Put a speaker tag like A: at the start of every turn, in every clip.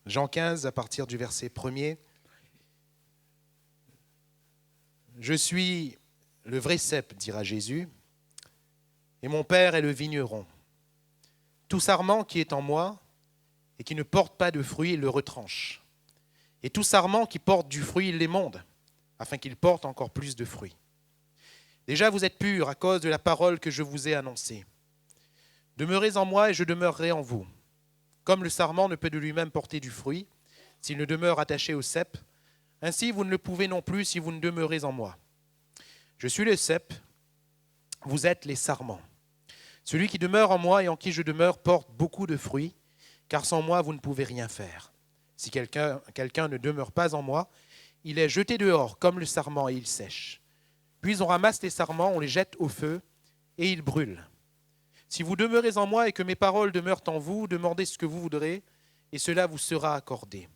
A: Jean 15, à partir du verset 1er. « Je suis le vrai cep, dira Jésus, et mon Père est le vigneron. Tout sarment qui est en moi et qui ne porte pas de fruit, il le retranche. Et tout sarment qui porte du fruit, il l'émonde, afin qu'il porte encore plus de fruits. Déjà vous êtes purs à cause de la parole que je vous ai annoncée. Demeurez en moi et je demeurerai en vous. Comme le sarment ne peut de lui-même porter du fruit, s'il ne demeure attaché au cep, ainsi vous ne le pouvez non plus si vous ne demeurez en moi. Je suis le cep, vous êtes les sarments. Celui qui demeure en moi et en qui je demeure porte beaucoup de fruits, car sans moi vous ne pouvez rien faire. Si quelqu'un ne demeure pas en moi, il est jeté dehors comme le sarment et il sèche. Puis on ramasse les sarments, on les jette au feu et ils brûlent. Si vous demeurez en moi et que mes paroles demeurent en vous, demandez ce que vous voudrez et cela vous sera accordé.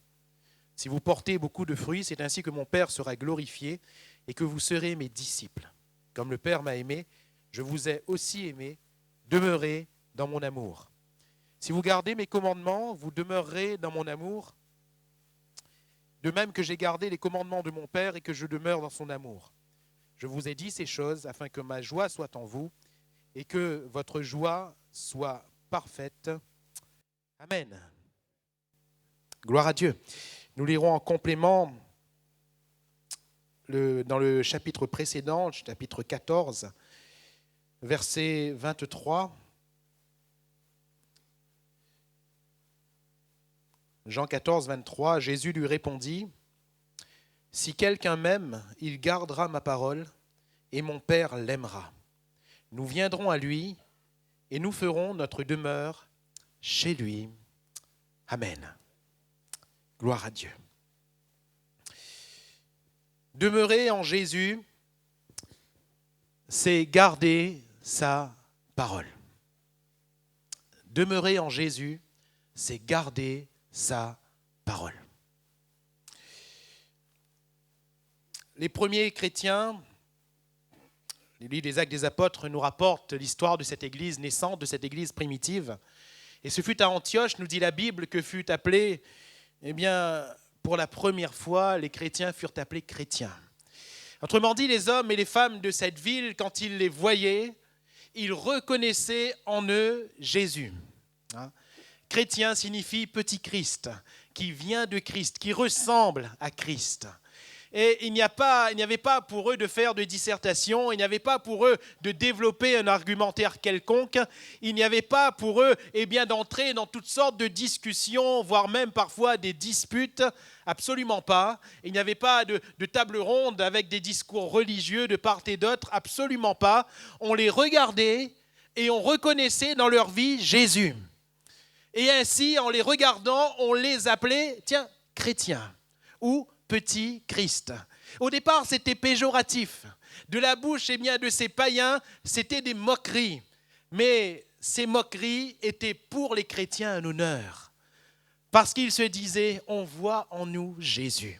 A: Si vous portez beaucoup de fruits, c'est ainsi que mon Père sera glorifié et que vous serez mes disciples. Comme le Père m'a aimé, je vous ai aussi aimé. Demeurez dans mon amour. Si vous gardez mes commandements, vous demeurerez dans mon amour, de même que j'ai gardé les commandements de mon Père et que je demeure dans son amour. Je vous ai dit ces choses afin que ma joie soit en vous et que votre joie soit parfaite. Amen. Gloire à Dieu. Nous lirons en complément dans le chapitre précédent, chapitre 14, verset 23. Jean 14, 23, Jésus lui répondit, « Si quelqu'un m'aime, il gardera ma parole, et mon Père l'aimera. Nous viendrons à lui, et nous ferons notre demeure chez lui. » Amen. Gloire à Dieu. Demeurer en Jésus, c'est garder sa parole. Demeurer en Jésus, c'est garder sa parole. Les premiers chrétiens, le livre des Actes des Apôtres nous rapporte l'histoire de cette église naissante, de cette église primitive. Et ce fut à Antioche, nous dit la Bible, que fut appelé, pour la première fois, les chrétiens furent appelés chrétiens. Autrement dit, les hommes et les femmes de cette ville, quand ils les voyaient, ils reconnaissaient en eux Jésus. Chrétien signifie petit Christ, qui vient de Christ, qui ressemble à Christ. Et il n'y avait pas pour eux de faire de dissertation, il n'y avait pas pour eux de développer un argumentaire quelconque, il n'y avait pas pour eux d'entrer dans toutes sortes de discussions, voire même parfois des disputes, absolument pas. Il n'y avait pas de table ronde avec des discours religieux de part et d'autre, absolument pas. On les regardait et on reconnaissait dans leur vie Jésus. Et ainsi, en les regardant, on les appelait, chrétiens ou petit Christ. Au départ, c'était péjoratif. De la bouche de ces païens, c'était des moqueries. Mais ces moqueries étaient pour les chrétiens un honneur. Parce qu'ils se disaient, on voit en nous Jésus.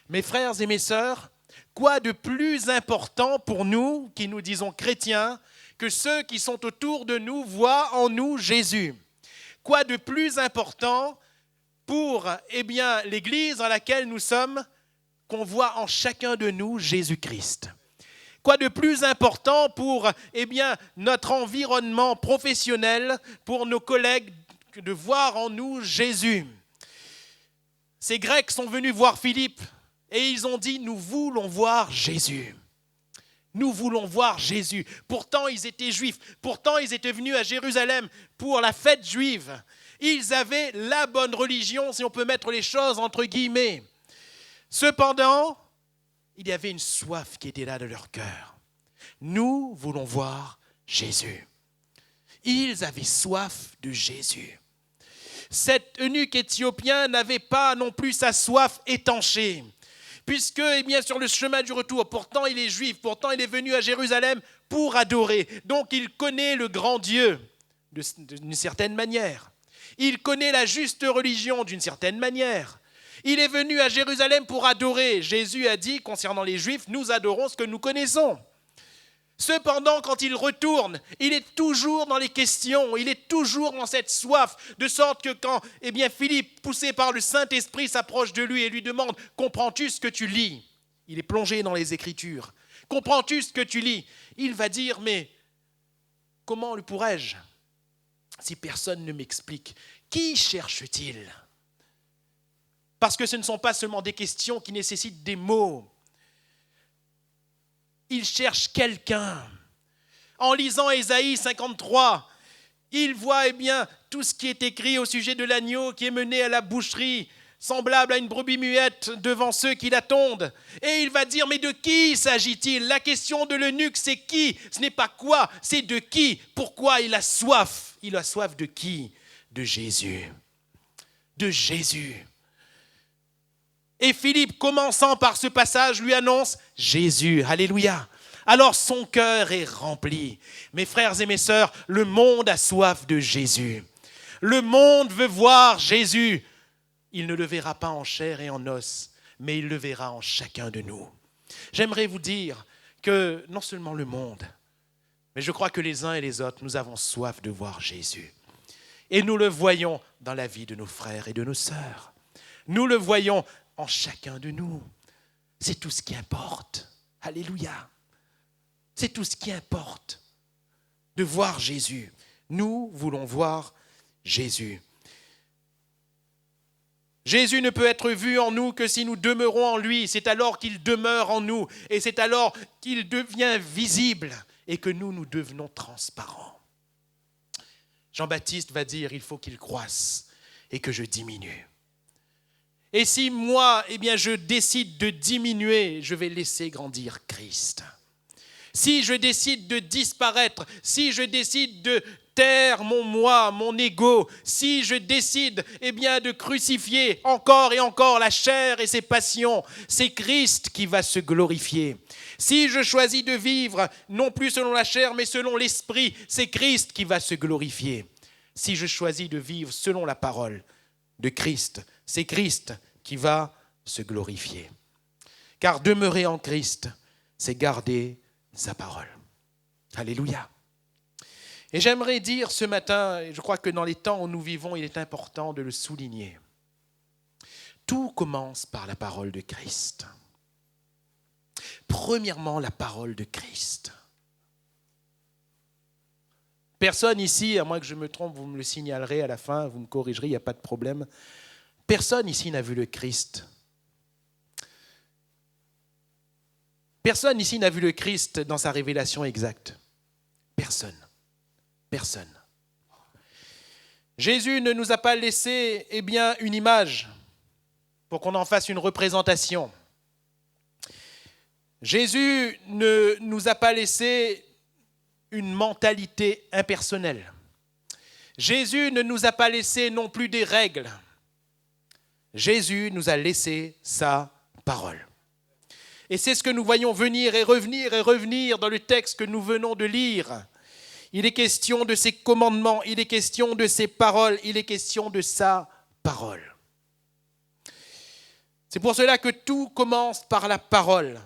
A: Mes frères et mes sœurs, quoi de plus important pour nous, qui nous disons chrétiens, que ceux qui sont autour de nous voient en nous Jésus? Quoi de plus important pour l'Église dans laquelle nous sommes, qu'on voit en chacun de nous Jésus-Christ? Quoi de plus important pour notre environnement professionnel, pour nos collègues, que de voir en nous Jésus? Ces Grecs sont venus voir Philippe et ils ont dit, nous voulons voir Jésus. Nous voulons voir Jésus. Pourtant, ils étaient juifs. Pourtant, ils étaient venus à Jérusalem pour la fête juive. Ils avaient la bonne religion, si on peut mettre les choses entre guillemets. Cependant, il y avait une soif qui était là de leur cœur. Nous voulons voir Jésus. Ils avaient soif de Jésus. Cet eunuque éthiopien n'avait pas non plus sa soif étanchée. Puisque, sur le chemin du retour, pourtant il est juif, pourtant il est venu à Jérusalem pour adorer. Donc il connaît le grand Dieu d'une certaine manière. Il connaît la juste religion d'une certaine manière. Il est venu à Jérusalem pour adorer. Jésus a dit, concernant les Juifs, nous adorons ce que nous connaissons. Cependant, quand il retourne, il est toujours dans les questions, il est toujours dans cette soif, de sorte que quand Philippe, poussé par le Saint-Esprit, s'approche de lui et lui demande « Comprends-tu ce que tu lis ?» Il est plongé dans les Écritures. « Comprends-tu ce que tu lis ?» Il va dire « Mais comment le pourrais-je si personne ne m'explique ? Qui cherche-t-il » Parce que ce ne sont pas seulement des questions qui nécessitent des mots. Il cherche quelqu'un. En lisant Ésaïe 53, il voit tout ce qui est écrit au sujet de l'agneau qui est mené à la boucherie, semblable à une brebis muette devant ceux qui l'attendent. Et il va dire, mais de qui s'agit-il ? La question de l'eunuque, c'est qui ? Ce n'est pas quoi, c'est de qui ? Pourquoi il a soif ? Il a soif de qui ? De Jésus. De Jésus. Et Philippe, commençant par ce passage, lui annonce Jésus. Alléluia. Alors son cœur est rempli. Mes frères et mes sœurs, le monde a soif de Jésus. Le monde veut voir Jésus. Il ne le verra pas en chair et en os, mais il le verra en chacun de nous. J'aimerais vous dire que non seulement le monde, mais je crois que les uns et les autres, nous avons soif de voir Jésus. Et nous le voyons dans la vie de nos frères et de nos sœurs. Nous le voyons en chacun de nous. C'est tout ce qui importe. Alléluia. C'est tout ce qui importe. De voir Jésus. Nous voulons voir Jésus. Jésus ne peut être vu en nous que si nous demeurons en lui. C'est alors qu'il demeure en nous. Et c'est alors qu'il devient visible et que nous devenons transparents. Jean-Baptiste va dire, il faut qu'il croisse et que je diminue. Et si moi, je décide de diminuer, je vais laisser grandir Christ. Si je décide de disparaître, si je décide de taire mon moi, mon ego, si je décide de crucifier encore et encore la chair et ses passions, c'est Christ qui va se glorifier. Si je choisis de vivre non plus selon la chair mais selon l'esprit, c'est Christ qui va se glorifier. Si je choisis de vivre selon la parole de Christ, c'est Christ qui va se glorifier. Car demeurer en Christ, c'est garder sa parole. Alléluia. Et j'aimerais dire ce matin, et je crois que dans les temps où nous vivons, il est important de le souligner. Tout commence par la parole de Christ. Premièrement, la parole de Christ. Personne ici, à moins que je me trompe, vous me le signalerez à la fin, vous me corrigerez, il n'y a pas de problème. Personne ici n'a vu le Christ. Personne ici n'a vu le Christ dans sa révélation exacte. Personne. Personne. Jésus ne nous a pas laissé une image pour qu'on en fasse une représentation. Jésus ne nous a pas laissé une mentalité impersonnelle. Jésus ne nous a pas laissé non plus des règles. Jésus nous a laissé sa parole. Et c'est ce que nous voyons venir et revenir dans le texte que nous venons de lire. Il est question de ses commandements, il est question de ses paroles, il est question de sa parole. C'est pour cela que tout commence par la parole.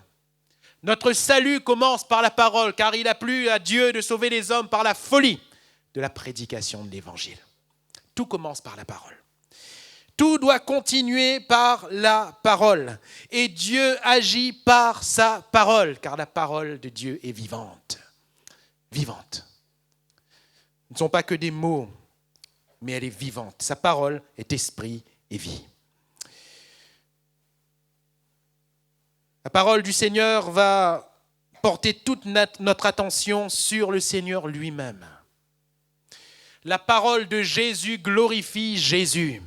A: Notre salut commence par la parole, car il a plu à Dieu de sauver les hommes par la folie de la prédication de l'Évangile. Tout commence par la parole. Tout doit continuer par la parole. Et Dieu agit par sa parole, car la parole de Dieu est vivante. Vivante. Ce ne sont pas que des mots, mais elle est vivante. Sa parole est esprit et vie. La parole du Seigneur va porter toute notre attention sur le Seigneur lui-même. La parole de Jésus glorifie Jésus.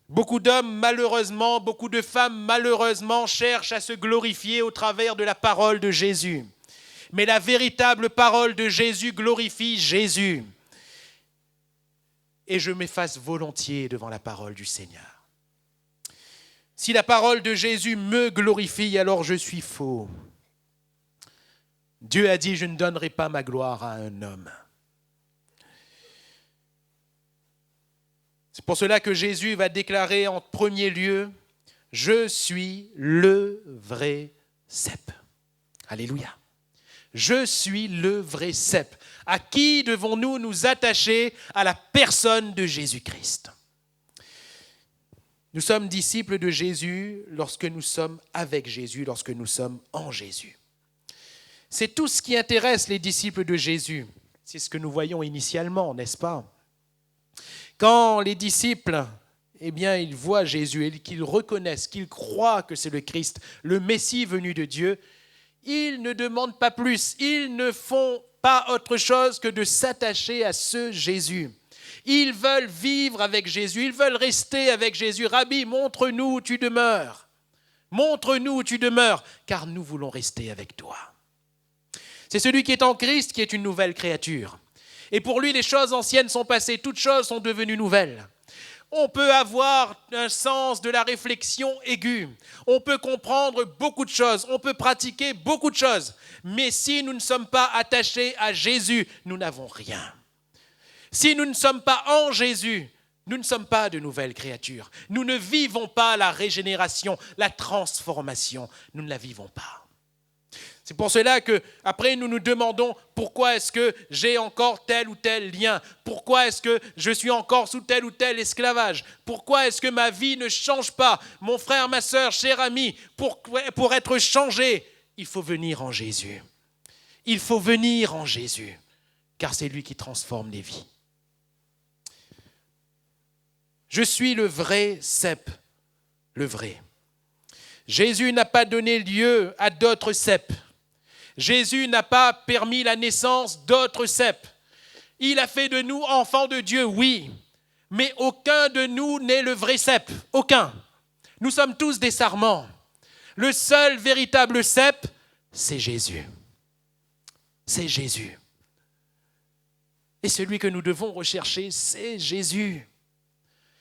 A: Beaucoup d'hommes, malheureusement, beaucoup de femmes, malheureusement, cherchent à se glorifier au travers de la parole de Jésus. Mais la véritable parole de Jésus glorifie Jésus. Et je m'efface volontiers devant la parole du Seigneur. Si la parole de Jésus me glorifie, alors je suis faux. Dieu a dit, je ne donnerai pas ma gloire à un homme. C'est pour cela que Jésus va déclarer en premier lieu, je suis le vrai cep. Alléluia. Je suis le vrai cep. À qui devons-nous nous attacher? À la personne de Jésus-Christ. Nous sommes disciples de Jésus lorsque nous sommes avec Jésus, lorsque nous sommes en Jésus. C'est tout ce qui intéresse les disciples de Jésus. C'est ce que nous voyons initialement, n'est-ce pas? Quand les disciples, ils voient Jésus et qu'ils reconnaissent, qu'ils croient que c'est le Christ, le Messie venu de Dieu, ils ne demandent pas plus, ils ne font pas autre chose que de s'attacher à ce Jésus. Ils veulent vivre avec Jésus, ils veulent rester avec Jésus. Rabbi, montre-nous où tu demeures. Montre-nous où tu demeures, car nous voulons rester avec toi. C'est celui qui est en Christ qui est une nouvelle créature. Et pour lui, les choses anciennes sont passées, toutes choses sont devenues nouvelles. On peut avoir un sens de la réflexion aiguë. On peut comprendre beaucoup de choses. On peut pratiquer beaucoup de choses. Mais si nous ne sommes pas attachés à Jésus, nous n'avons rien. Si nous ne sommes pas en Jésus, nous ne sommes pas de nouvelles créatures. Nous ne vivons pas la régénération, la transformation. Nous ne la vivons pas. C'est pour cela qu'après nous nous demandons pourquoi est-ce que j'ai encore tel ou tel lien, pourquoi est-ce que je suis encore sous tel ou tel esclavage, pourquoi est-ce que ma vie ne change pas. Mon frère, ma sœur, cher ami, pour être changé, il faut venir en Jésus. Il faut venir en Jésus, car c'est lui qui transforme les vies. Je suis le vrai cep, le vrai. Jésus n'a pas donné lieu à d'autres ceps. Jésus n'a pas permis la naissance d'autres ceps. Il a fait de nous enfants de Dieu, oui, mais aucun de nous n'est le vrai cep, aucun. Nous sommes tous des sarments. Le seul véritable cep, c'est Jésus. C'est Jésus. Et celui que nous devons rechercher, c'est Jésus.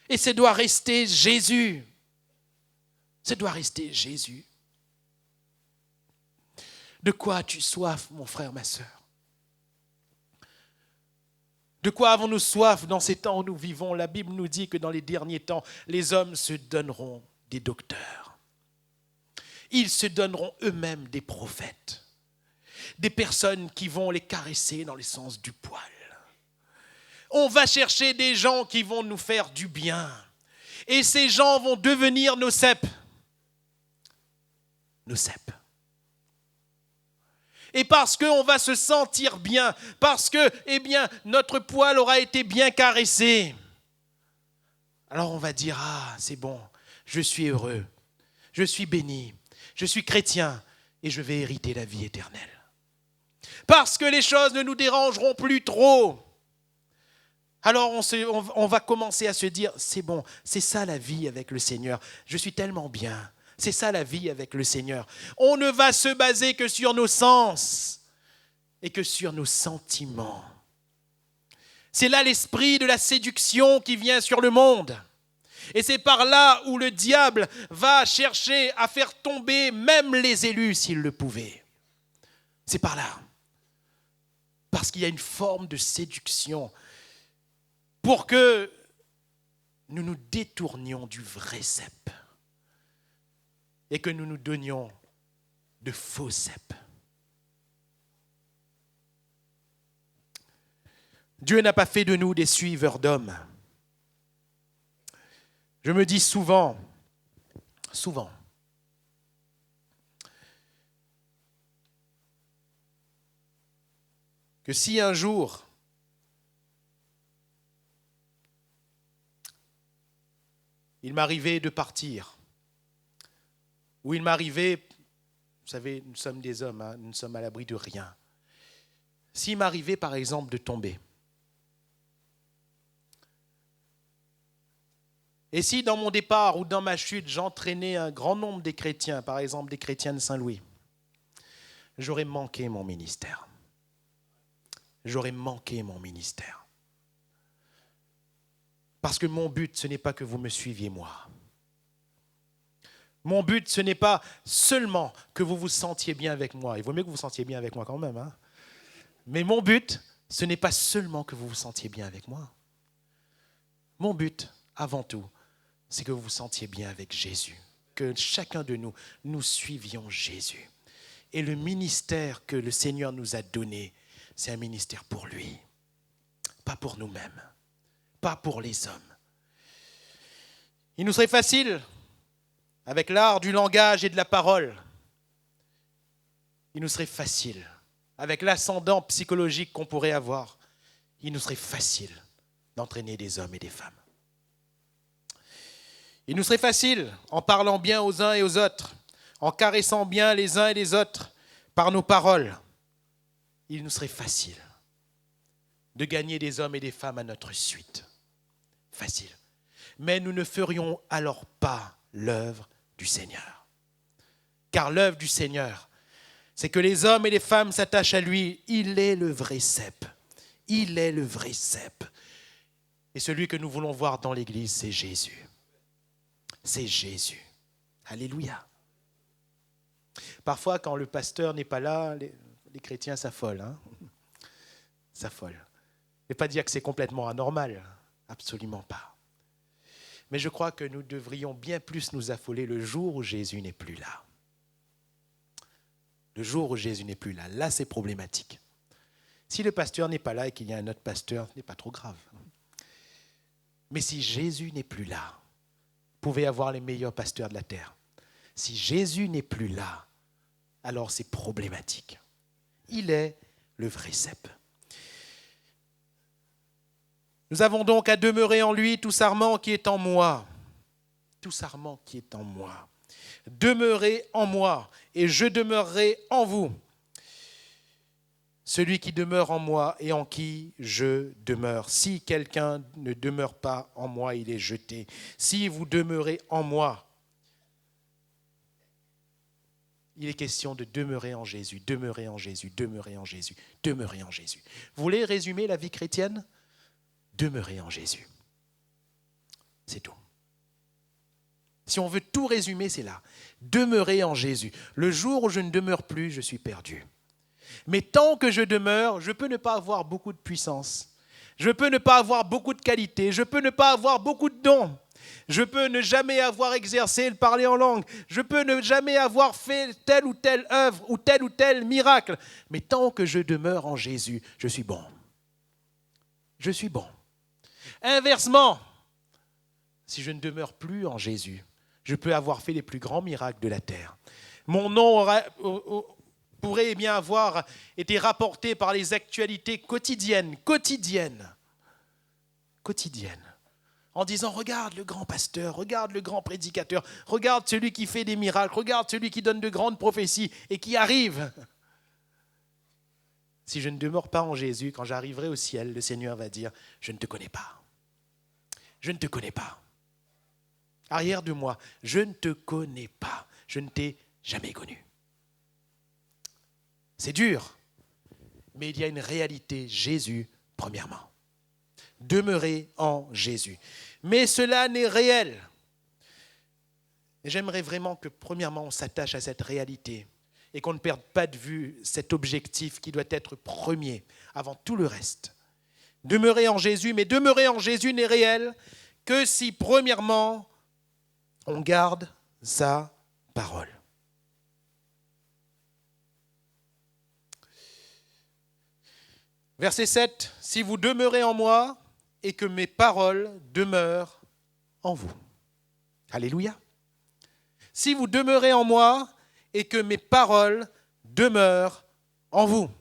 A: Et ce doit rester Jésus. Ce doit rester Jésus. De quoi as-tu soif, mon frère, ma sœur? De quoi avons-nous soif dans ces temps où nous vivons? La Bible nous dit que dans les derniers temps, les hommes se donneront des docteurs. Ils se donneront eux-mêmes des prophètes. Des personnes qui vont les caresser dans le sens du poil. On va chercher des gens qui vont nous faire du bien. Et ces gens vont devenir nos ceps. Nos ceps. Et parce qu'on va se sentir bien, parce que, notre poil aura été bien caressé, alors on va dire, ah, c'est bon, je suis heureux, je suis béni, je suis chrétien et je vais hériter la vie éternelle. Parce que les choses ne nous dérangeront plus trop. Alors on va commencer à se dire, c'est bon, c'est ça la vie avec le Seigneur, je suis tellement bien. C'est ça la vie avec le Seigneur. On ne va se baser que sur nos sens et que sur nos sentiments. C'est là l'esprit de la séduction qui vient sur le monde. Et c'est par là où le diable va chercher à faire tomber même les élus s'il le pouvait. C'est par là. Parce qu'il y a une forme de séduction pour que nous nous détournions du vrai cep. Et que nous nous donnions de faux ceps. Dieu n'a pas fait de nous des suiveurs d'hommes. Je me dis souvent, que si un jour il m'arrivait de partir, ou il m'arrivait, vous savez, nous sommes des hommes, hein, nous sommes à l'abri de rien. S'il m'arrivait par exemple de tomber, et si dans mon départ ou dans ma chute, j'entraînais un grand nombre des chrétiens, par exemple des chrétiens de Saint-Louis, j'aurais manqué mon ministère. J'aurais manqué mon ministère. Parce que mon but, ce n'est pas que vous me suiviez moi. Mon but, ce n'est pas seulement que vous vous sentiez bien avec moi. Il vaut mieux que vous vous sentiez bien avec moi quand même. Hein. Mais mon but, ce n'est pas seulement que vous vous sentiez bien avec moi. Mon but, avant tout, c'est que vous vous sentiez bien avec Jésus. Que chacun de nous, nous suivions Jésus. Et le ministère que le Seigneur nous a donné, c'est un ministère pour lui, pas pour nous-mêmes, pas pour les hommes. Il nous serait facile, avec l'art du langage et de la parole, il nous serait facile, avec l'ascendant psychologique qu'on pourrait avoir, il nous serait facile d'entraîner des hommes et des femmes. Il nous serait facile, en parlant bien aux uns et aux autres, en caressant bien les uns et les autres par nos paroles, il nous serait facile de gagner des hommes et des femmes à notre suite. Facile. Mais nous ne ferions alors pas l'œuvre du Seigneur. Car l'œuvre du Seigneur, c'est que les hommes et les femmes s'attachent à lui. Il est le vrai cep. Il est le vrai cep. Et celui que nous voulons voir dans l'Église, c'est Jésus. C'est Jésus. Alléluia. Parfois, quand le pasteur n'est pas là, les chrétiens s'affolent. S'affolent. Je ne vais pas dire que c'est complètement anormal. Absolument pas. Mais je crois que nous devrions bien plus nous affoler le jour où Jésus n'est plus là. Le jour où Jésus n'est plus là, là c'est problématique. Si le pasteur n'est pas là et qu'il y a un autre pasteur, ce n'est pas trop grave. Mais si Jésus n'est plus là, vous pouvez avoir les meilleurs pasteurs de la terre. Si Jésus n'est plus là, alors c'est problématique. Il est le vrai cep. Nous avons donc à demeurer en lui tout sarment qui est en moi. Tout sarment qui est en moi. Demeurez en moi et je demeurerai en vous. Celui qui demeure en moi et en qui je demeure. Si quelqu'un ne demeure pas en moi, il est jeté. Si vous demeurez en moi, il est question de demeurer en Jésus, demeurer en Jésus, demeurer en Jésus, demeurer en Jésus. Vous voulez résumer la vie chrétienne ? Demeurer en Jésus. C'est tout. Si on veut tout résumer, c'est là. Demeurer en Jésus. Le jour où je ne demeure plus, je suis perdu. Mais tant que je demeure, je peux ne pas avoir beaucoup de puissance. Je peux ne pas avoir beaucoup de qualité. Je peux ne pas avoir beaucoup de dons. Je peux ne jamais avoir exercé le parler en langue. Je peux ne jamais avoir fait telle ou telle œuvre ou tel miracle. Mais tant que je demeure en Jésus, je suis bon. Je suis bon. Inversement, si je ne demeure plus en Jésus, je peux avoir fait les plus grands miracles de la terre. Mon nom pourrait bien avoir été rapporté par les actualités quotidiennes, en disant « Regarde le grand pasteur, regarde le grand prédicateur, regarde celui qui fait des miracles, regarde celui qui donne de grandes prophéties et qui arrive. » Si je ne demeure pas en Jésus, quand j'arriverai au ciel, le Seigneur va dire « Je ne te connais pas. Je ne te connais pas. Arrière de moi, je ne te connais pas. Je ne t'ai jamais connu. » C'est dur, mais il y a une réalité, Jésus, premièrement. Demeurer en Jésus. Mais cela n'est réel. Et j'aimerais vraiment que, premièrement, on s'attache à cette réalité et qu'on ne perde pas de vue cet objectif qui doit être premier, avant tout le reste. Demeurer en Jésus, mais demeurer en Jésus n'est réel que si, premièrement, on garde sa parole. Verset 7, « Si vous demeurez en moi et que mes paroles demeurent en vous. » Alléluia. « Si vous demeurez en moi et que mes paroles demeurent en vous. »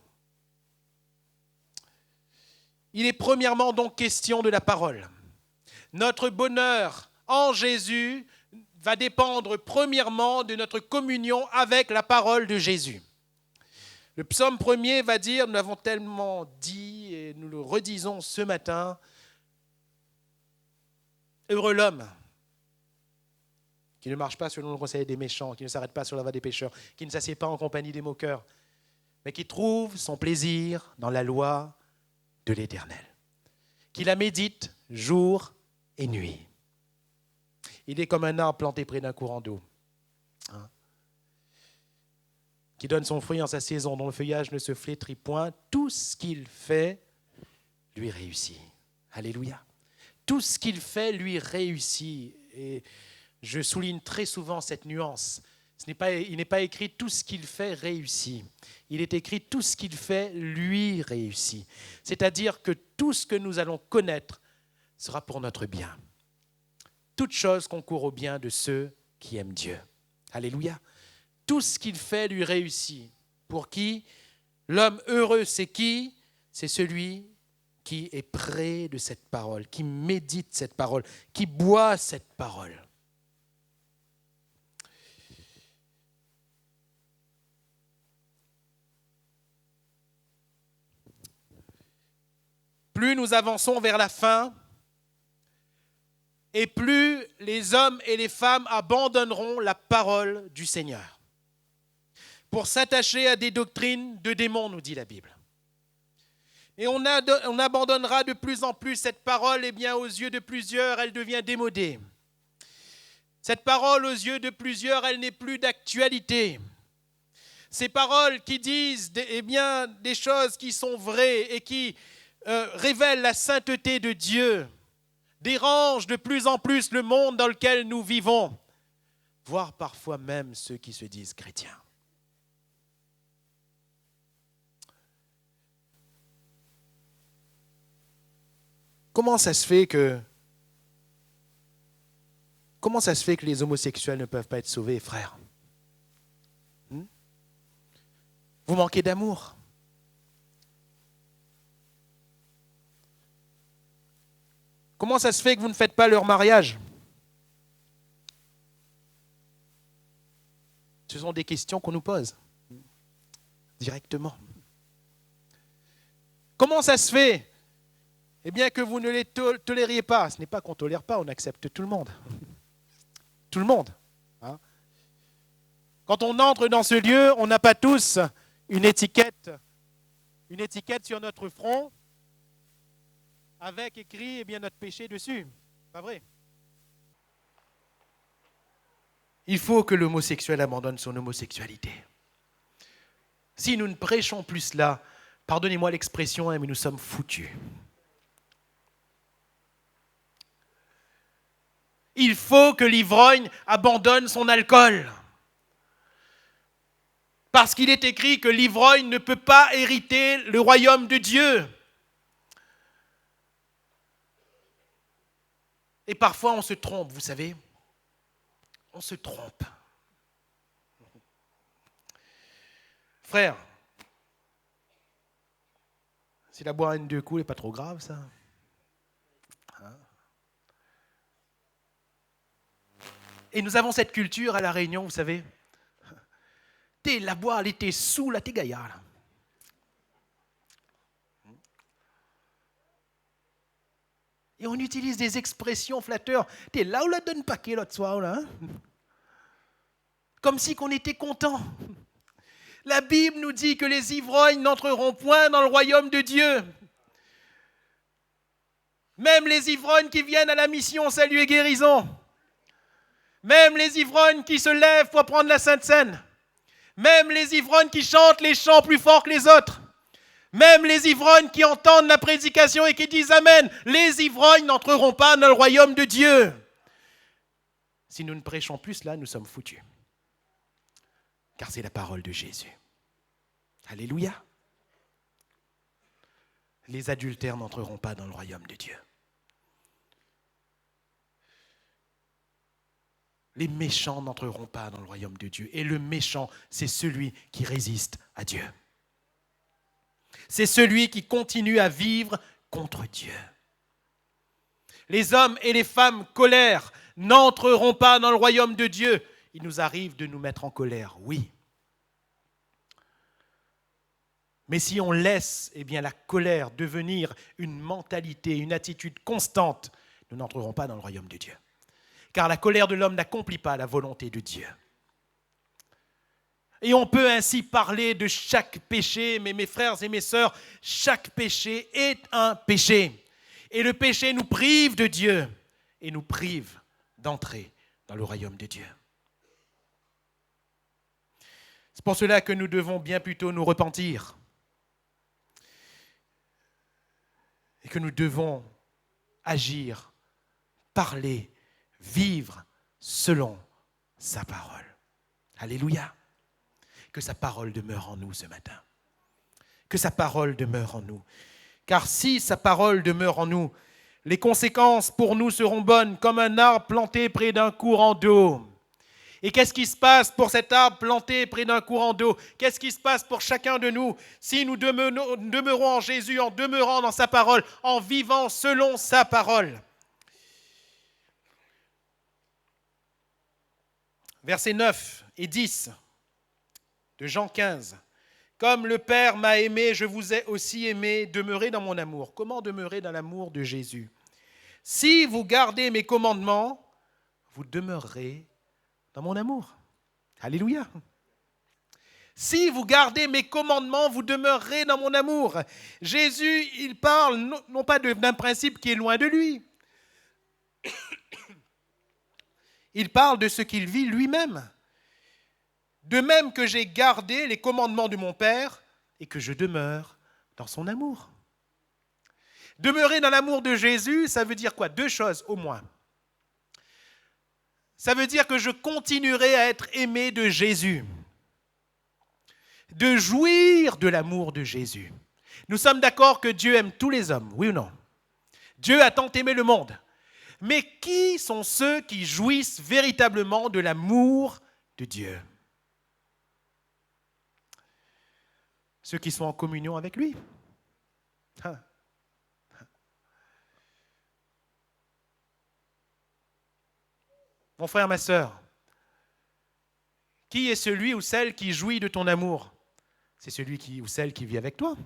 A: Il est premièrement donc question de la parole. Notre bonheur en Jésus va dépendre premièrement de notre communion avec la parole de Jésus. Le psaume 1er va dire, nous l'avons tellement dit et nous le redisons ce matin, « Heureux l'homme qui ne marche pas selon le conseil des méchants, qui ne s'arrête pas sur la voie des pécheurs, qui ne s'assied pas en compagnie des moqueurs, mais qui trouve son plaisir dans la loi de l'Éternel, qui la médite jour et nuit. » Il est comme un arbre planté près d'un courant d'eau, qui donne son fruit en sa saison, dont le feuillage ne se flétrit point. Tout ce qu'il fait lui réussit. Alléluia. Tout ce qu'il fait lui réussit. Et je souligne très souvent cette nuance. Il n'est pas écrit tout ce qu'il fait réussit. Il est écrit tout ce qu'il fait lui réussit. C'est-à-dire que tout ce que nous allons connaître sera pour notre bien. Toute chose concourt au bien de ceux qui aiment Dieu. Alléluia. Tout ce qu'il fait lui réussit. Pour qui? L'homme heureux, c'est qui? C'est celui qui est près de cette parole, qui médite cette parole, qui boit cette parole. Plus nous avançons vers la fin, et plus les hommes et les femmes abandonneront la parole du Seigneur pour s'attacher à des doctrines de démons, nous dit la Bible. Et on abandonnera de plus en plus cette parole, et bien aux yeux de plusieurs, elle devient démodée. Cette parole, aux yeux de plusieurs, elle n'est plus d'actualité. Ces paroles qui disent des choses qui sont vraies et qui révèlent la sainteté de Dieu dérangent de plus en plus le monde dans lequel nous vivons, voire parfois même ceux qui se disent chrétiens. Comment ça se fait que les homosexuels ne peuvent pas être sauvés, frères? Vous manquez d'amour. Comment ça se fait que vous ne faites pas leur mariage? Ce sont des questions qu'on nous pose directement. Comment ça se fait que vous ne les tolériez pas? Ce n'est pas qu'on ne tolère pas, on accepte tout le monde. Tout le monde. Hein? Quand on entre dans ce lieu, on n'a pas tous une étiquette sur notre front avec écrit notre péché dessus. Pas vrai? Il faut que l'homosexuel abandonne son homosexualité. Si nous ne prêchons plus cela, pardonnez-moi l'expression, mais nous sommes foutus. Il faut que l'ivrogne abandonne son alcool. Parce qu'il est écrit que l'ivrogne ne peut pas hériter le royaume de Dieu. Et parfois on se trompe, vous savez. On se trompe. Frère, si la boire une deux coups n'est pas trop grave, ça. Hein? Et nous avons cette culture à La Réunion, vous savez. La boire, elle était sous la gaillard. Et on utilise des expressions flatteurs. T'es là où la donne paquet l'autre soir, là. Hein? Comme si qu'on était content. La Bible nous dit que les ivrognes n'entreront point dans le royaume de Dieu. Même les ivrognes qui viennent à la mission Salut et Guérison. Même les ivrognes qui se lèvent pour prendre la Sainte Seine. Même les ivrognes qui chantent les chants plus fort que les autres. Même les ivrognes qui entendent la prédication et qui disent Amen. Les ivrognes n'entreront pas dans le royaume de Dieu. Si nous ne prêchons plus cela, nous sommes foutus. Car c'est la parole de Jésus. Alléluia. Les adultères n'entreront pas dans le royaume de Dieu. Les méchants n'entreront pas dans le royaume de Dieu. Et le méchant, c'est celui qui résiste à Dieu. C'est celui qui continue à vivre contre Dieu. Les hommes et les femmes colères n'entreront pas dans le royaume de Dieu. Il nous arrive de nous mettre en colère, oui. Mais si on laisse la colère devenir une mentalité, une attitude constante, nous n'entrerons pas dans le royaume de Dieu. Car la colère de l'homme n'accomplit pas la volonté de Dieu. Et on peut ainsi parler de chaque péché, mais mes frères et mes sœurs, chaque péché est un péché. Et le péché nous prive de Dieu et nous prive d'entrer dans le royaume de Dieu. C'est pour cela que nous devons bien plutôt nous repentir et que nous devons agir, parler, vivre selon sa parole. Alléluia. Que sa parole demeure en nous ce matin. Que sa parole demeure en nous. Car si sa parole demeure en nous, les conséquences pour nous seront bonnes, comme un arbre planté près d'un courant d'eau. Et qu'est-ce qui se passe pour cet arbre planté près d'un courant d'eau? Qu'est-ce qui se passe pour chacun de nous si nous demeurons en Jésus, en demeurant dans sa parole, en vivant selon sa parole? Versets 9 et 10 de Jean 15. Comme le Père m'a aimé, je vous ai aussi aimé, demeurez dans mon amour. Comment demeurer dans l'amour de Jésus? Si vous gardez mes commandements, vous demeurerez dans mon amour. Alléluia. Si vous gardez mes commandements, vous demeurerez dans mon amour. Jésus, il parle non pas d'un principe qui est loin de lui. Il parle de ce qu'il vit lui-même. De même que j'ai gardé les commandements de mon Père et que je demeure dans son amour. Demeurer dans l'amour de Jésus, ça veut dire quoi? 2 choses au moins. Ça veut dire que je continuerai à être aimé de Jésus, de jouir de l'amour de Jésus. Nous sommes d'accord que Dieu aime tous les hommes, oui ou non? Dieu a tant aimé le monde. Mais qui sont ceux qui jouissent véritablement de l'amour de Dieu? Ceux qui sont en communion avec lui. Mon frère, ma sœur, qui est celui ou celle qui jouit de ton amour? C'est celui ou celle qui vit avec toi.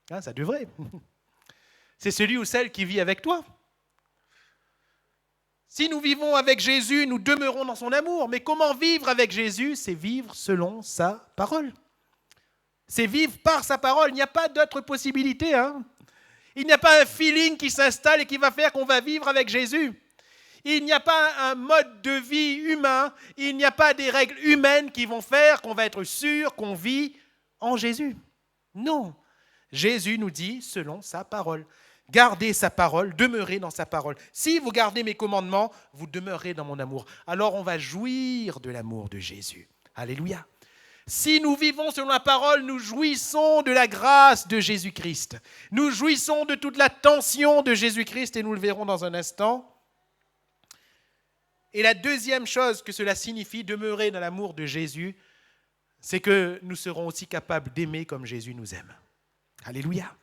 A: Ça devrait. C'est celui ou celle qui vit avec toi. Si nous vivons avec Jésus, nous demeurons dans son amour. Mais comment vivre avec Jésus? C'est vivre selon sa parole. C'est vivre par sa parole. Il n'y a pas d'autre possibilité. Il n'y a pas un feeling qui s'installe et qui va faire qu'on va vivre avec Jésus. Il n'y a pas un mode de vie humain, il n'y a pas des règles humaines qui vont faire qu'on va être sûr qu'on vit en Jésus. Non, Jésus nous dit selon sa parole. Gardez sa parole, demeurez dans sa parole. Si vous gardez mes commandements, vous demeurez dans mon amour. Alors on va jouir de l'amour de Jésus. Alléluia. Si nous vivons selon la parole, nous jouissons de la grâce de Jésus-Christ. Nous jouissons de toute l'attention de Jésus-Christ et nous le verrons dans un instant. Et la deuxième chose que cela signifie, demeurer dans l'amour de Jésus, c'est que nous serons aussi capables d'aimer comme Jésus nous aime. Alléluia.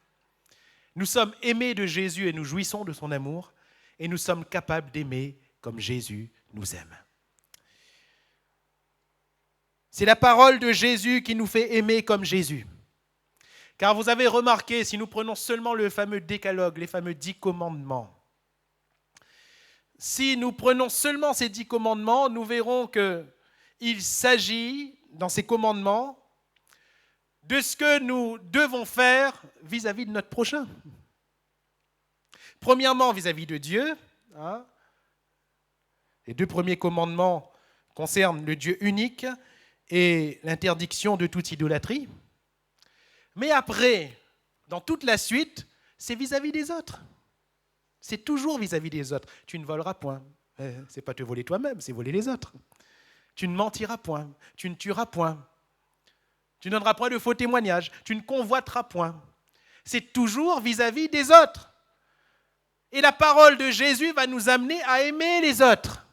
A: Nous sommes aimés de Jésus et nous jouissons de son amour, et nous sommes capables d'aimer comme Jésus nous aime. C'est la parole de Jésus qui nous fait aimer comme Jésus. Car vous avez remarqué, si nous prenons seulement le fameux décalogue, les fameux 10 commandements, si nous prenons seulement ces 10 commandements, nous verrons qu'il s'agit, dans ces commandements, de ce que nous devons faire vis-à-vis de notre prochain. Premièrement, vis-à-vis de Dieu. Les 2 premiers commandements concernent le Dieu unique et l'interdiction de toute idolâtrie. Mais après, dans toute la suite, c'est vis-à-vis des autres. C'est toujours vis-à-vis des autres. Tu ne voleras point. C'est pas te voler toi-même, c'est voler les autres. Tu ne mentiras point. Tu ne tueras point. Tu ne donneras point de faux témoignages. Tu ne convoiteras point. C'est toujours vis-à-vis des autres. Et la parole de Jésus va nous amener à aimer les autres.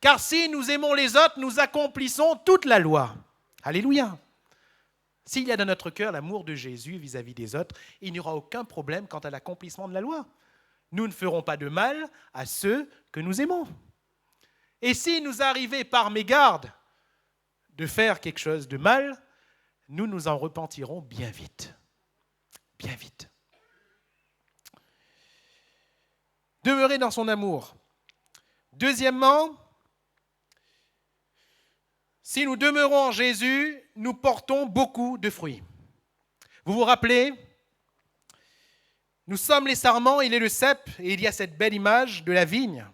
A: Car si nous aimons les autres, nous accomplissons toute la loi. Alléluia. S'il y a dans notre cœur l'amour de Jésus vis-à-vis des autres, il n'y aura aucun problème quant à l'accomplissement de la loi. Nous ne ferons pas de mal à ceux que nous aimons. Et si nous arrivons par mégarde de faire quelque chose de mal, nous nous en repentirons bien vite. Bien vite. Demeurer dans son amour. Deuxièmement, si nous demeurons en Jésus, nous portons beaucoup de fruits. Vous vous rappelez ? Nous sommes les sarments, il est le cep, et il y a cette belle image de la vigne.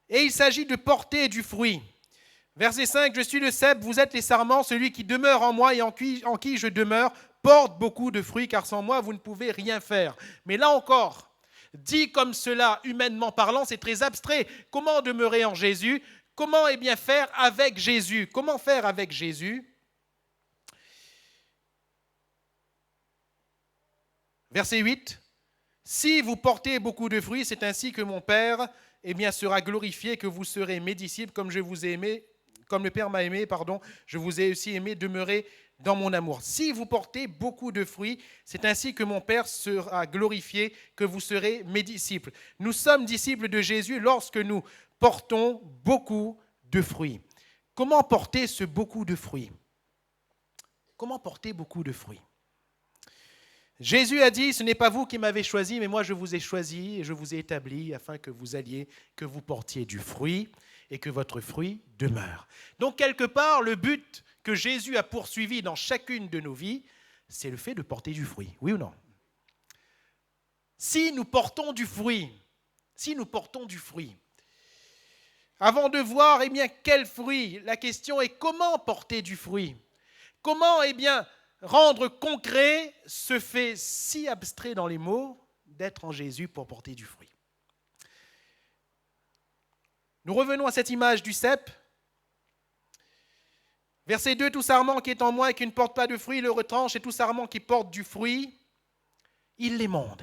A: Et il s'agit de porter du fruit. Verset 5, je suis le cep, vous êtes les sarments, celui qui demeure en moi et en qui je demeure porte beaucoup de fruits, car sans moi, vous ne pouvez rien faire. Mais là encore, dit comme cela, humainement parlant, c'est très abstrait. Comment demeurer en Jésus ? comment faire avec Jésus? Comment faire avec Jésus? Verset 8. Si vous portez beaucoup de fruits, c'est ainsi que mon Père sera glorifié, que vous serez mes disciples, comme je vous ai aimé, comme le Père m'a aimé, je vous ai aussi aimé, demeurez dans mon amour. Si vous portez beaucoup de fruits, c'est ainsi que mon Père sera glorifié, que vous serez mes disciples. Nous sommes disciples de Jésus lorsque nous portons beaucoup de fruits. Comment porter ce beaucoup de fruits? Comment porter beaucoup de fruits? Jésus a dit, ce n'est pas vous qui m'avez choisi, mais moi je vous ai choisi et je vous ai établi afin que vous alliez, que vous portiez du fruit et que votre fruit demeure. Donc quelque part, le but que Jésus a poursuivi dans chacune de nos vies, c'est le fait de porter du fruit, oui ou non? Si nous portons du fruit, avant de voir quel fruit, la question est comment porter du fruit? Comment rendre concret ce fait si abstrait dans les mots d'être en Jésus pour porter du fruit. Nous revenons à cette image du cep. Verset 2, tout sarment qui est en moi et qui ne porte pas de fruit, il le retranche, et tout sarment qui porte du fruit, il l'émonde.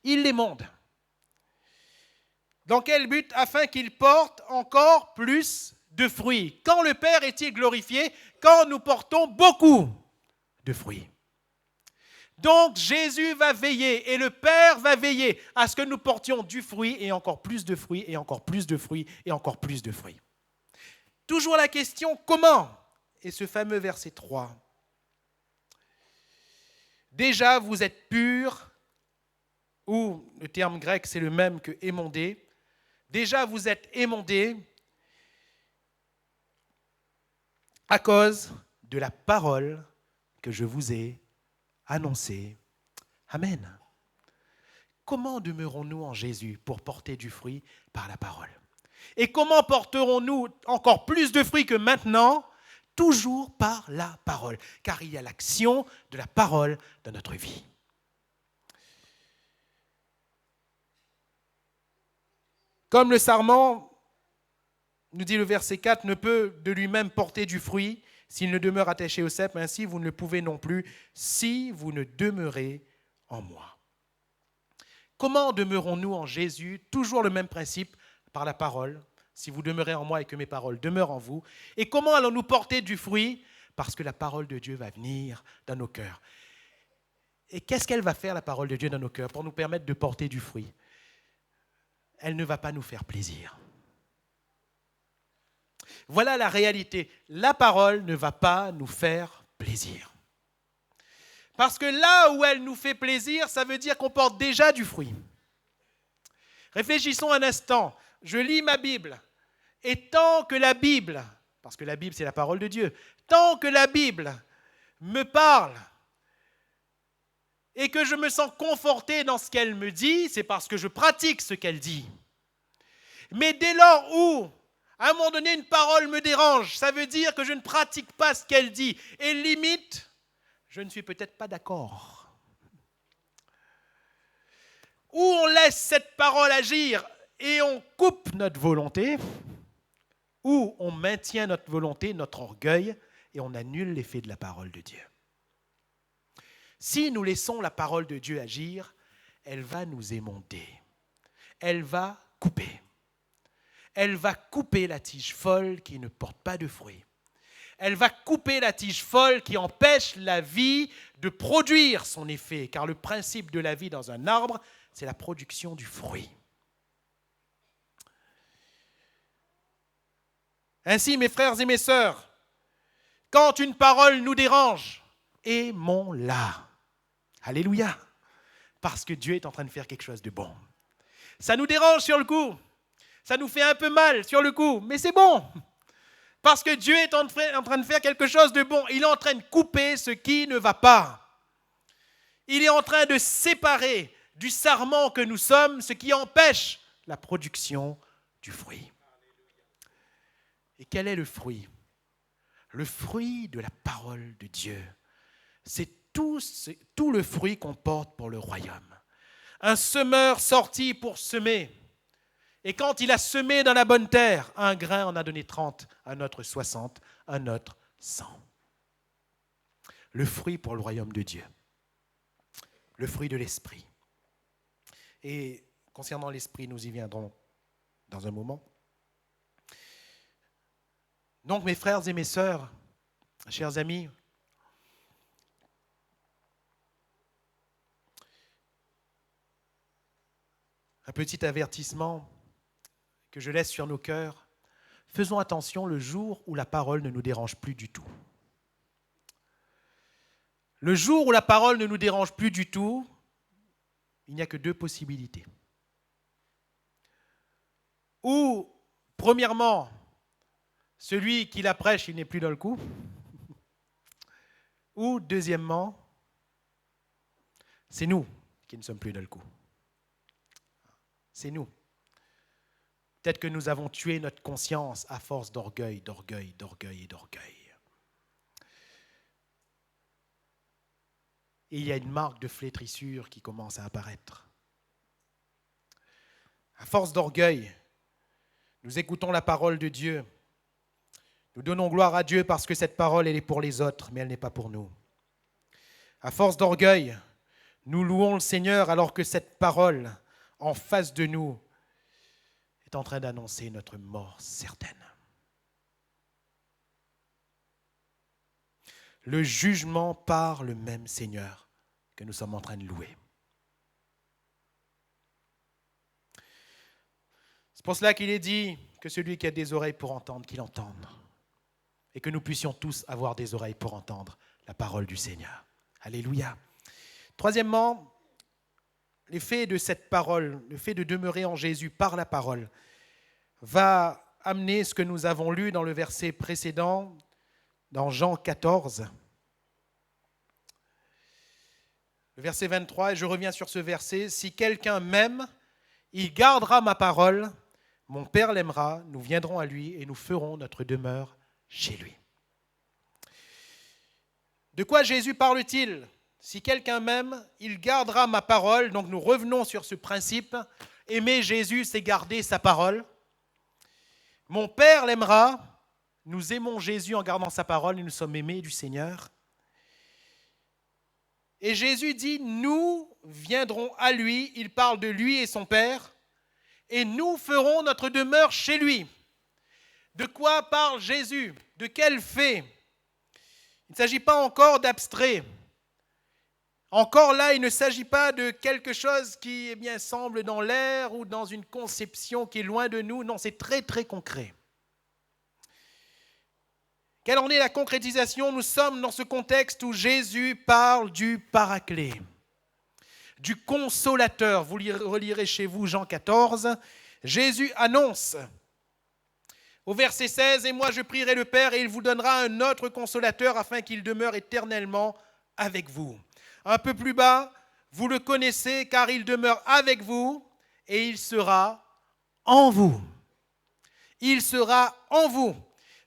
A: Il l'émonde. Dans quel but? Afin qu'il porte encore plus de fruits. Quand le Père est-il glorifié? Quand nous portons beaucoup de fruits. Donc Jésus va veiller et le Père va veiller à ce que nous portions du fruit et encore plus de fruits et encore plus de fruits et encore plus de fruits. Toujours la question, comment? Et ce fameux verset 3. Déjà vous êtes purs, ou le terme grec c'est le même que émondé. Déjà vous êtes émondés à cause de la parole que je vous ai annoncée. Amen. Comment demeurons-nous en Jésus pour porter du fruit par la parole? Et comment porterons-nous encore plus de fruits que maintenant? Toujours par la parole, car il y a l'action de la parole dans notre vie. Comme le sarment, nous dit le verset 4, ne peut de lui-même porter du fruit s'il ne demeure attaché au cep, ainsi vous ne le pouvez non plus si vous ne demeurez en moi. Comment demeurons-nous en Jésus? Toujours le même principe, par la parole. Si vous demeurez en moi et que mes paroles demeurent en vous. Et comment allons-nous porter du fruit? Parce que la parole de Dieu va venir dans nos cœurs. Et qu'est-ce qu'elle va faire, la parole de Dieu, dans nos cœurs pour nous permettre de porter du fruit? Elle ne va pas nous faire plaisir. Voilà la réalité. La parole ne va pas nous faire plaisir. Parce que là où elle nous fait plaisir, ça veut dire qu'on porte déjà du fruit. Réfléchissons un instant. Je lis ma Bible. Et tant que la Bible, parce que la Bible c'est la parole de Dieu, tant que la Bible me parle et que je me sens conforté dans ce qu'elle me dit, c'est parce que je pratique ce qu'elle dit. Mais dès lors où, à un moment donné, une parole me dérange, ça veut dire que je ne pratique pas ce qu'elle dit. Et limite, je ne suis peut-être pas d'accord. Ou on laisse cette parole agir et on coupe notre volonté, ou on maintient notre volonté, notre orgueil, et on annule l'effet de la parole de Dieu. Si nous laissons la parole de Dieu agir, elle va nous émonder. Elle va couper. Elle va couper la tige folle qui ne porte pas de fruits. Elle va couper la tige folle qui empêche la vie de produire son effet, car le principe de la vie dans un arbre, c'est la production du fruit. Ainsi, mes frères et mes sœurs, quand une parole nous dérange, aimons-la. Alléluia. Parce que Dieu est en train de faire quelque chose de bon. Ça nous dérange sur le coup. Ça nous fait un peu mal sur le coup, mais c'est bon. Parce que Dieu est en train de faire quelque chose de bon. Il est en train de couper ce qui ne va pas. Il est en train de séparer du sarment que nous sommes ce qui empêche la production du fruit. Et quel est le fruit? Le fruit de la parole de Dieu. C'est tout le fruit qu'on porte pour le royaume. Un semeur sorti pour semer. Et quand il a semé dans la bonne terre, un grain en a donné 30, un autre 60, un autre 100. Le fruit pour le royaume de Dieu. Le fruit de l'esprit. Et concernant l'esprit, nous y viendrons dans un moment. Donc, mes frères et mes sœurs, chers amis, un petit avertissement que je laisse sur nos cœurs. Faisons attention le jour où la parole ne nous dérange plus du tout. Le jour où la parole ne nous dérange plus du tout, il n'y a que deux possibilités. Ou, premièrement, celui qui la prêche, il n'est plus dans le coup. Ou, deuxièmement, c'est nous qui ne sommes plus dans le coup. C'est nous. Peut-être que nous avons tué notre conscience à force d'orgueil, d'orgueil, d'orgueil et d'orgueil. Et il y a une marque de flétrissure qui commence à apparaître. À force d'orgueil, nous écoutons la parole de Dieu. Nous donnons gloire à Dieu parce que cette parole, elle est pour les autres, mais elle n'est pas pour nous. À force d'orgueil, nous louons le Seigneur alors que cette parole, en face de nous, est en train d'annoncer notre mort certaine. Le jugement par le même Seigneur que nous sommes en train de louer. C'est pour cela qu'il est dit que celui qui a des oreilles pour entendre, qu'il entende. Et que nous puissions tous avoir des oreilles pour entendre la parole du Seigneur. Alléluia. Troisièmement, l'effet de cette parole, le fait de demeurer en Jésus par la parole, va amener ce que nous avons lu dans le verset précédent, dans Jean 14. Le verset 23, et je reviens sur ce verset, « Si quelqu'un m'aime, il gardera ma parole, mon Père l'aimera, nous viendrons à lui et nous ferons notre demeure chez lui. » De quoi Jésus parle-t-il ? Si quelqu'un m'aime, il gardera ma parole. Donc nous revenons sur ce principe. Aimer Jésus, c'est garder sa parole. Mon Père l'aimera. Nous aimons Jésus en gardant sa parole et nous sommes aimés du Seigneur. Et Jésus dit, nous viendrons à lui. Il parle de lui et son Père. Et nous ferons notre demeure chez lui. De quoi parle Jésus ? De quel fait ? Il ne s'agit pas encore d'abstrait. Encore là, il ne s'agit pas de quelque chose qui semble dans l'air ou dans une conception qui est loin de nous. Non, c'est très, très concret. Quelle en est la concrétisation ? Nous sommes dans ce contexte où Jésus parle du Paraclet, du Consolateur. Vous relirez chez vous Jean 14. Jésus annonce au verset 16, « Et moi je prierai le Père et il vous donnera un autre Consolateur afin qu'il demeure éternellement avec vous. » Un peu plus bas, vous le connaissez car il demeure avec vous et il sera en vous. Il sera en vous.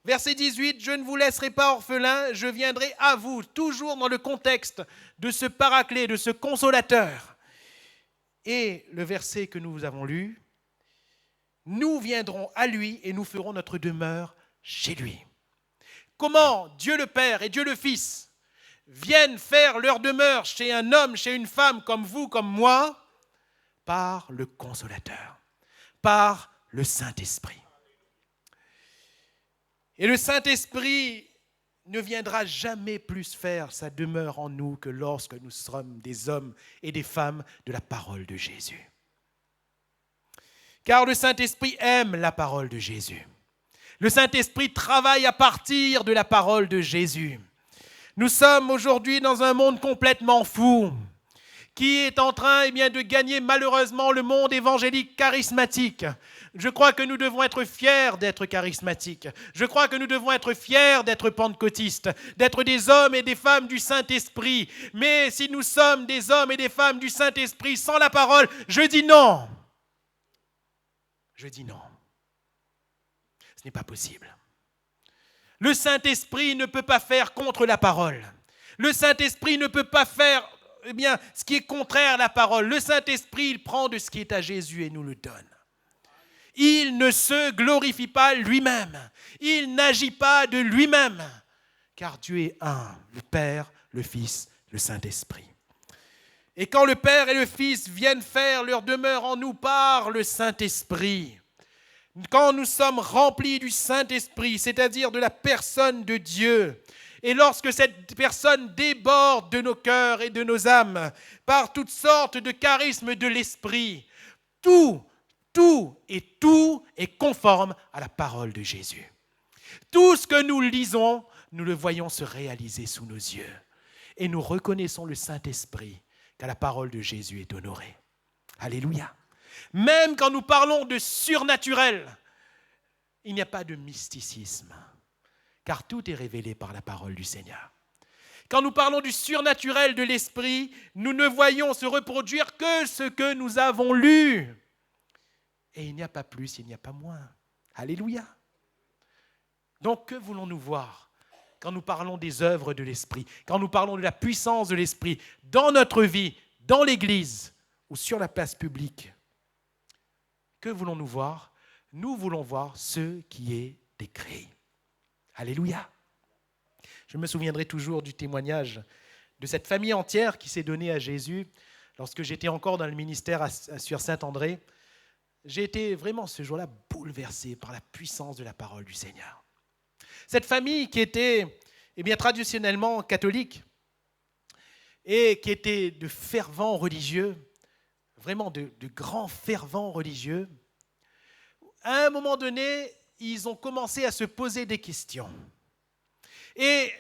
A: Verset 18, « Je ne vous laisserai pas orphelins, je viendrai à vous. » Toujours dans le contexte de ce Paraclet, de ce Consolateur. Et le verset que nous avons lu, « Nous viendrons à lui et nous ferons notre demeure chez lui. » Comment Dieu le Père et Dieu le Fils viennent faire leur demeure chez un homme, chez une femme comme vous, comme moi, par le Consolateur, par le Saint-Esprit. Et le Saint-Esprit ne viendra jamais plus faire sa demeure en nous que lorsque nous sommes des hommes et des femmes de la parole de Jésus. Car le Saint-Esprit aime la parole de Jésus. Le Saint-Esprit travaille à partir de la parole de Jésus. Nous sommes aujourd'hui dans un monde complètement fou qui est en train de gagner malheureusement le monde évangélique charismatique. Je crois que nous devons être fiers d'être charismatiques. Je crois que nous devons être fiers d'être pentecôtistes, d'être des hommes et des femmes du Saint-Esprit. Mais si nous sommes des hommes et des femmes du Saint-Esprit sans la parole, je dis non. Je dis non. Ce n'est pas possible. Le Saint-Esprit ne peut pas faire contre la parole. Le Saint-Esprit ne peut pas faire ce qui est contraire à la parole. Le Saint-Esprit, il prend de ce qui est à Jésus et nous le donne. Il ne se glorifie pas lui-même. Il n'agit pas de lui-même. Car Dieu est un, le Père, le Fils, le Saint-Esprit. Et quand le Père et le Fils viennent faire leur demeure en nous par le Saint-Esprit, quand nous sommes remplis du Saint-Esprit, c'est-à-dire de la personne de Dieu, et lorsque cette personne déborde de nos cœurs et de nos âmes par toutes sortes de charismes de l'Esprit, tout est conforme à la parole de Jésus. Tout ce que nous lisons, nous le voyons se réaliser sous nos yeux. Et nous reconnaissons le Saint-Esprit, car la parole de Jésus est honorée. Alléluia. Même quand nous parlons de surnaturel, il n'y a pas de mysticisme, car tout est révélé par la parole du Seigneur. Quand nous parlons du surnaturel de l'Esprit, nous ne voyons se reproduire que ce que nous avons lu. Et il n'y a pas plus, il n'y a pas moins. Alléluia. Donc, que voulons-nous voir quand nous parlons des œuvres de l'Esprit, quand nous parlons de la puissance de l'Esprit dans notre vie, dans l'Église ou sur la place publique? Que voulons-nous voir? Nous voulons voir ce qui est écrit. Alléluia. Je me souviendrai toujours du témoignage de cette famille entière qui s'est donnée à Jésus lorsque j'étais encore dans le ministère sur Saint-André. J'ai été vraiment ce jour-là bouleversé par la puissance de la parole du Seigneur. Cette famille qui était traditionnellement catholique et qui était de fervents religieux, vraiment de grands fervents religieux, à un moment donné, ils ont commencé à se poser des questions. Et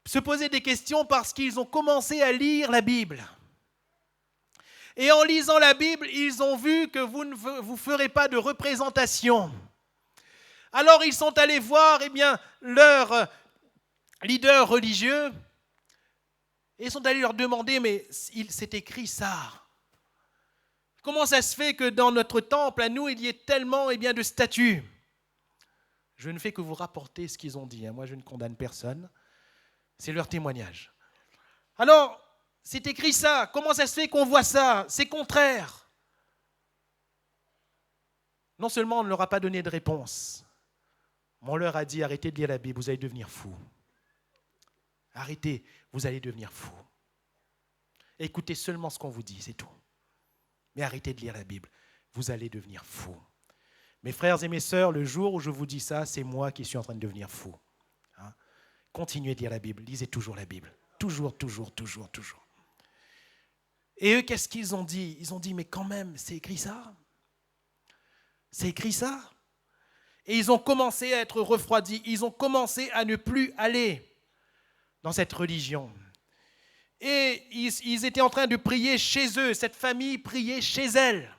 A: se poser des questions parce qu'ils ont commencé à lire la Bible. Et en lisant la Bible, ils ont vu que vous ne vous ferez pas de représentation. Alors ils sont allés voir leur leader religieux et ils sont allés leur demander, mais c'est écrit ça. Comment ça se fait que dans notre temple, à nous, il y ait tellement de statues? Je ne fais que vous rapporter ce qu'ils ont dit. Moi, je ne condamne personne. C'est leur témoignage. Alors, c'est écrit ça. Comment ça se fait qu'on voit ça? C'est contraire. Non seulement on ne leur a pas donné de réponse, mais on leur a dit, arrêtez de lire la Bible, vous allez devenir fous. Arrêtez, vous allez devenir fous. Écoutez seulement ce qu'on vous dit, c'est tout. Mais arrêtez de lire la Bible, vous allez devenir fous. Mes frères et mes sœurs, le jour où je vous dis ça, c'est moi qui suis en train de devenir fou. Continuez de lire la Bible, lisez toujours la Bible. Toujours. Et eux, qu'est-ce qu'ils ont dit? Ils ont dit, mais quand même, c'est écrit ça? C'est écrit ça? Et ils ont commencé à être refroidis, ils ont commencé à ne plus aller dans cette religion. Et ils étaient en train de prier chez eux, cette famille priait chez elle,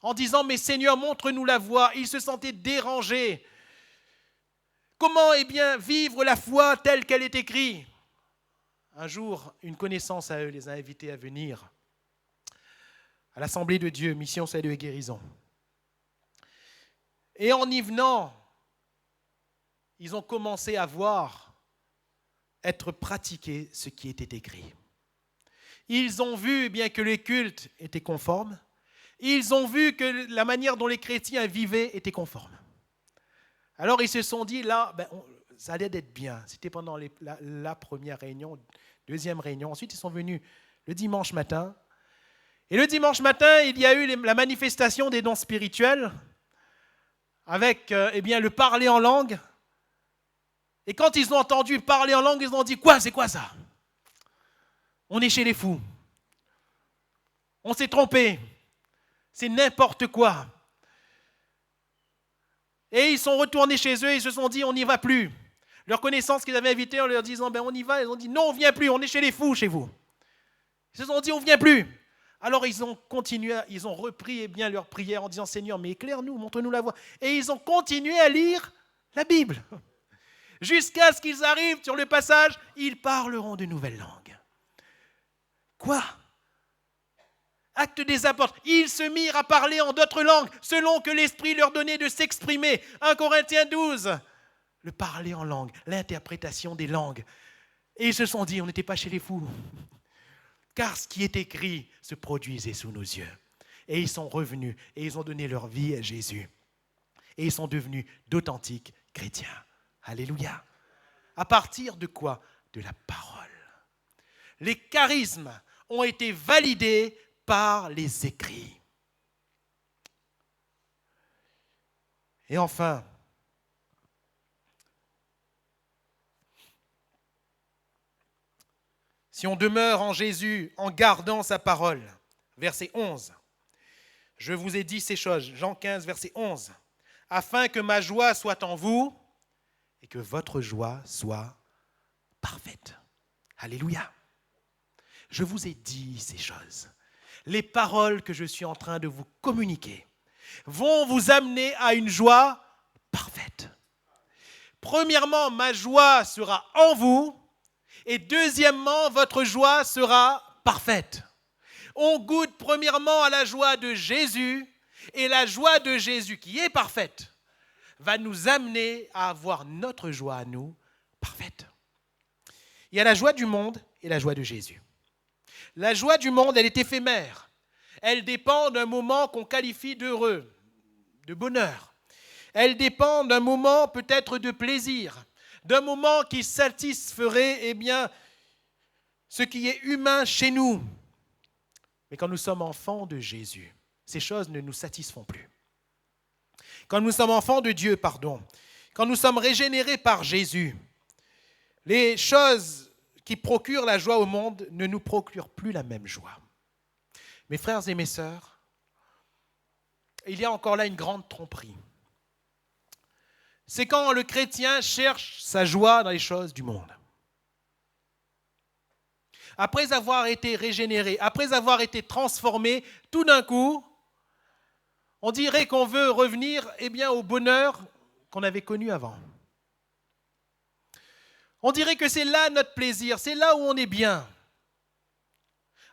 A: en disant, mais Seigneur, montre-nous la voie. Ils se sentaient dérangés. Comment vivre la foi telle qu'elle est écrite? Un jour, une connaissance à eux les a invités à venir à l'Assemblée de Dieu, Mission, Salut et Guérison. Et en y venant, ils ont commencé à voir être pratiqué ce qui était écrit. Ils ont vu que les cultes étaient conformes. Ils ont vu que la manière dont les chrétiens vivaient était conforme. Alors ils se sont dit, là, ça allait d'être bien. C'était pendant la première réunion, deuxième réunion. Ensuite, ils sont venus le dimanche matin. Et le dimanche matin, il y a eu la manifestation des dons spirituels avec le parler en langue. Et quand ils ont entendu parler en langue, ils ont dit, quoi, c'est quoi ça? On est chez les fous. On s'est trompé. C'est n'importe quoi. Et ils sont retournés chez eux et ils se sont dit, on n'y va plus. Leurs connaissances qu'ils avaient invitées en leur disant, on y va, ils ont dit, non, on ne vient plus, on est chez les fous chez vous. Ils se sont dit, on ne vient plus. Alors ils ont continué, ils ont repris leur prière en disant, Seigneur, mais éclaire-nous, montre-nous la voie. Et ils ont continué à lire la Bible. Jusqu'à ce qu'ils arrivent sur le passage, ils parleront de nouvelles langues. Quoi? Actes des apôtres, ils se mirent à parler en d'autres langues, selon que l'Esprit leur donnait de s'exprimer. 1 Corinthiens 12, le parler en langue, l'interprétation des langues. Et ils se sont dit, on n'était pas chez les fous, car ce qui est écrit se produisait sous nos yeux. Et ils sont revenus et ils ont donné leur vie à Jésus. Et ils sont devenus d'authentiques chrétiens. Alléluia. À partir de quoi? De la parole. Les charismes ont été validés par les écrits. Et enfin, si on demeure en Jésus en gardant sa parole, verset 11, je vous ai dit ces choses, Jean 15, verset 11, afin que ma joie soit en vous et que votre joie soit parfaite. Alléluia. Je vous ai dit ces choses. Les paroles que je suis en train de vous communiquer vont vous amener à une joie parfaite. Premièrement, ma joie sera en vous et deuxièmement, votre joie sera parfaite. On goûte premièrement à la joie de Jésus et la joie de Jésus qui est parfaite va nous amener à avoir notre joie à nous parfaite. Il y a la joie du monde et la joie de Jésus. La joie du monde, elle est éphémère. Elle dépend d'un moment qu'on qualifie d'heureux, de bonheur. Elle dépend d'un moment peut-être de plaisir, d'un moment qui satisferait ce qui est humain chez nous. Mais quand nous sommes enfants de Jésus, ces choses ne nous satisfont plus. Quand nous sommes enfants de Dieu, quand nous sommes régénérés par Jésus, les choses qui procurent la joie au monde ne nous procurent plus la même joie. Mes frères et mes sœurs, il y a encore là une grande tromperie. C'est quand le chrétien cherche sa joie dans les choses du monde. Après avoir été régénéré, après avoir été transformé, tout d'un coup, on dirait qu'on veut revenir au bonheur qu'on avait connu avant. On dirait que c'est là notre plaisir, c'est là où on est bien.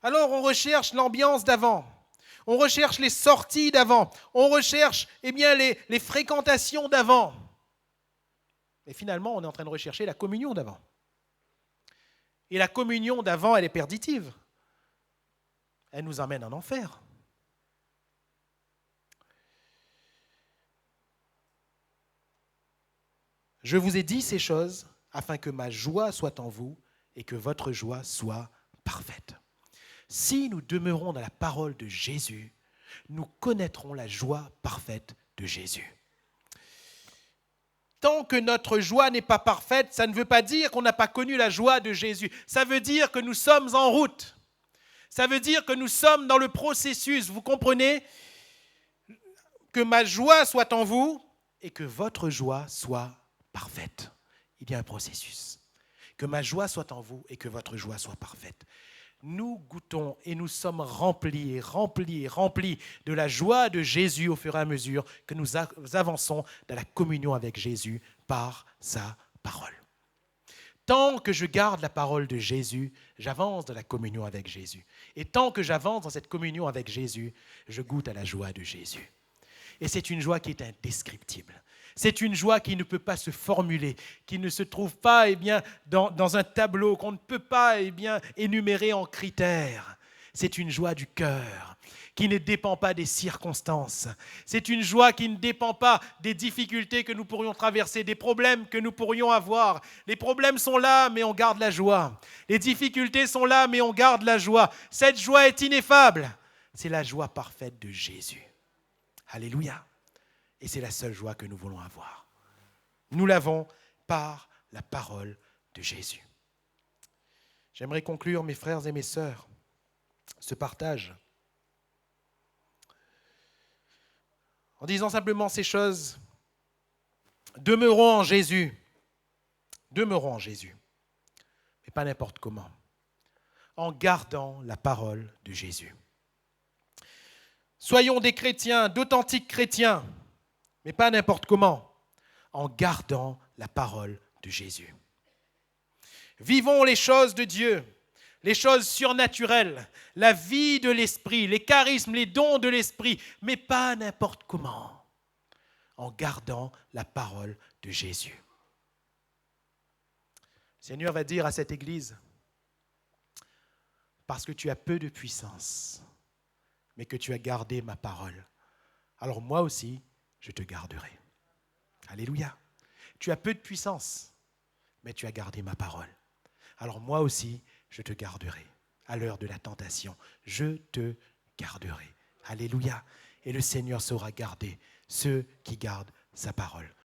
A: Alors on recherche l'ambiance d'avant, on recherche les sorties d'avant, on recherche les fréquentations d'avant. Et finalement, on est en train de rechercher la communion d'avant. Et la communion d'avant, elle est perditive. Elle nous emmène en enfer. Je vous ai dit ces choses afin que ma joie soit en vous et que votre joie soit parfaite. Si nous demeurons dans la parole de Jésus, nous connaîtrons la joie parfaite de Jésus. Tant que notre joie n'est pas parfaite, ça ne veut pas dire qu'on n'a pas connu la joie de Jésus. Ça veut dire que nous sommes en route. Ça veut dire que nous sommes dans le processus. Vous comprenez? Que ma joie soit en vous et que votre joie soit parfaite. Il y a un processus. Que ma joie soit en vous et que votre joie soit parfaite. Nous goûtons et nous sommes remplis de la joie de Jésus au fur et à mesure que nous avançons dans la communion avec Jésus par sa parole. Tant que je garde la parole de Jésus, j'avance dans la communion avec Jésus. Et tant que j'avance dans cette communion avec Jésus, je goûte à la joie de Jésus. Et c'est une joie qui est indescriptible. C'est une joie qui ne peut pas se formuler, qui ne se trouve pas dans un tableau, qu'on ne peut pas énumérer en critères. C'est une joie du cœur qui ne dépend pas des circonstances. C'est une joie qui ne dépend pas des difficultés que nous pourrions traverser, des problèmes que nous pourrions avoir. Les problèmes sont là, mais on garde la joie. Les difficultés sont là, mais on garde la joie. Cette joie est ineffable. C'est la joie parfaite de Jésus. Alléluia. Et c'est la seule joie que nous voulons avoir. Nous l'avons par la parole de Jésus. J'aimerais conclure, mes frères et mes sœurs, ce partage en disant simplement ces choses. Demeurons en Jésus. Demeurons en Jésus. Mais pas n'importe comment. En gardant la parole de Jésus. Soyons des chrétiens, d'authentiques chrétiens, mais pas n'importe comment, en gardant la parole de Jésus. Vivons les choses de Dieu, les choses surnaturelles, la vie de l'esprit, les charismes, les dons de l'esprit, mais pas n'importe comment, en gardant la parole de Jésus. Le Seigneur va dire à cette Église, parce que tu as peu de puissance, mais que tu as gardé ma parole. Alors moi aussi, je te garderai. Alléluia. Tu as peu de puissance, mais tu as gardé ma parole. Alors moi aussi, je te garderai. À l'heure de la tentation, je te garderai. Alléluia. Et le Seigneur saura garder ceux qui gardent sa parole.